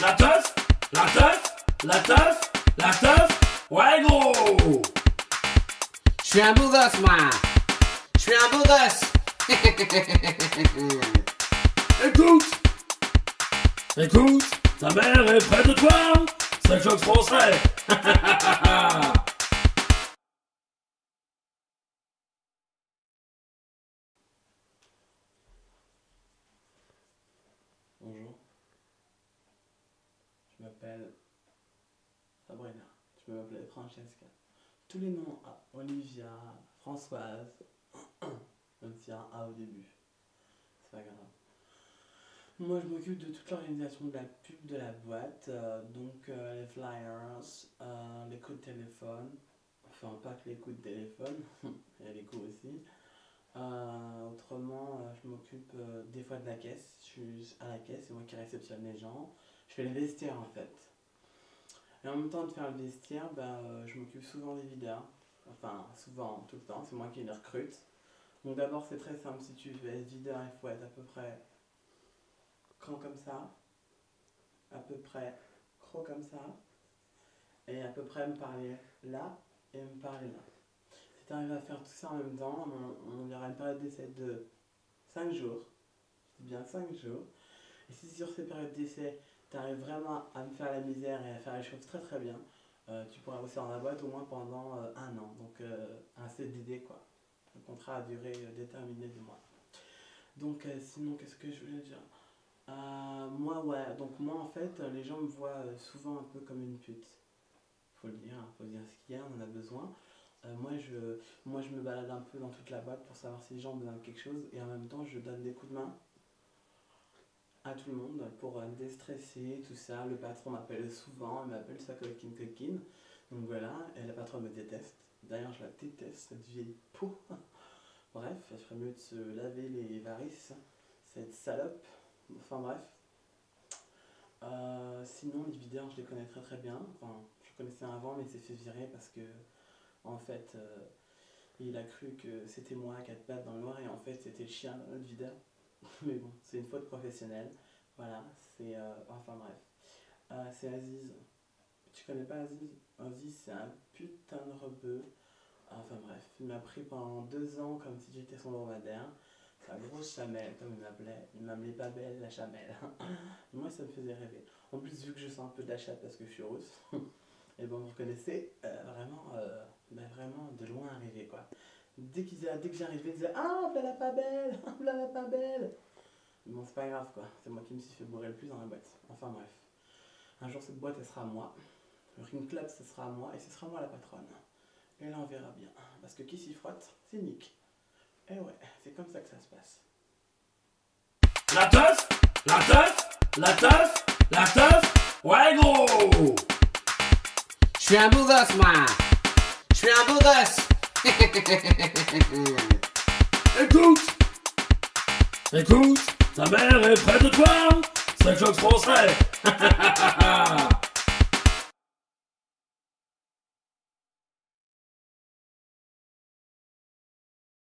La teuf, la teuf, la teuf, la teuf, ouais gros. Je suis un beau gosse, moi. Je suis un beau gosse. Écoute, écoute, ta mère est près de toi, c'est choc français. Bonjour, je m'appelle Sabrina, je peux m'appeler Francesca. Tous les noms, Olivia, Françoise, même s'il y a un A au début, c'est pas grave. Moi je m'occupe de toute l'organisation de la pub de la boîte, donc les flyers, les coups de téléphone, enfin pas que les coups de téléphone, il y a les coups aussi. Autrement, je m'occupe des fois de la caisse, je suis à la caisse, c'est moi qui réceptionne les gens. Je fais le vestiaire en fait. Et en même temps de faire le vestiaire, je m'occupe souvent des videurs. Enfin, souvent, tout le temps, c'est moi qui les recrute. Donc d'abord c'est très simple, si tu veux être videur, il faut être à peu près grand comme ça, à peu près gros comme ça, et à peu près me parler là et me parler là. Si tu arrives à faire tout ça en même temps, on y aura une période d'essai de 5 jours. Je dis bien 5 jours. Et si sur ces périodes d'essai, tu arrives vraiment à me faire la misère et à faire les choses très très bien, tu pourras bosser dans la boîte au moins pendant 1 an. Donc un CDD quoi. Un contrat à durée déterminée de mois. Donc sinon, qu'est-ce que je voulais dire? Moi en fait, les gens me voient souvent un peu comme une pute. Faut dire ce qu'il y a, on en a besoin. Moi je me balade un peu dans toute la boîte pour savoir si les gens ont besoin de quelque chose et en même temps je donne des coups de main à tout le monde pour déstresser, tout ça. Le patron m'appelle souvent, il m'appelle sa coquine. Donc voilà, et la patronne me déteste. D'ailleurs je la déteste, cette vieille peau. Bref, il ferait mieux de se laver les varices, cette salope. Enfin bref. Sinon les videurs je les connais très très bien. Enfin, je connaissais un avant mais il s'est fait virer parce que en fait il a cru que c'était moi à 4 pattes dans le noir et en fait c'était le chien de notre videur. Mais bon, c'est une faute professionnelle. Voilà, c'est enfin bref. C'est Aziz. Tu connais pas Aziz? Aziz c'est un putain de rebeu. Enfin bref, il m'a pris pendant 2 ans comme si j'étais son dromadaire. Sa grosse chamelle, comme il m'appelait. Il m'appelait pas belle, la chamelle. Moi, ça me faisait rêver. En plus, vu que je sens un peu de la chatte parce que je suis rousse, et bon, vous reconnaissez, vraiment de loin arrivé, quoi. Dès que j'arrivais, ils disaient ah, voilà pas belle, voilà pas belle. Bon, c'est pas grave, quoi. C'est moi qui me suis fait bourrer le plus dans la boîte. Enfin bref. Un jour, cette boîte, elle sera à moi. Le Ring Club, ce sera à moi. Et ce sera moi la patronne. Et là, on verra bien. Parce que qui s'y frotte, c'est Nick. Et ouais, c'est comme ça que ça se passe. La teuf, la teuf, la teuf, la teuf, ouais gros. Je suis un beau gosse, moi. Je suis un beau gosse. Écoute, écoute, ta mère est près de toi, c'est choc français.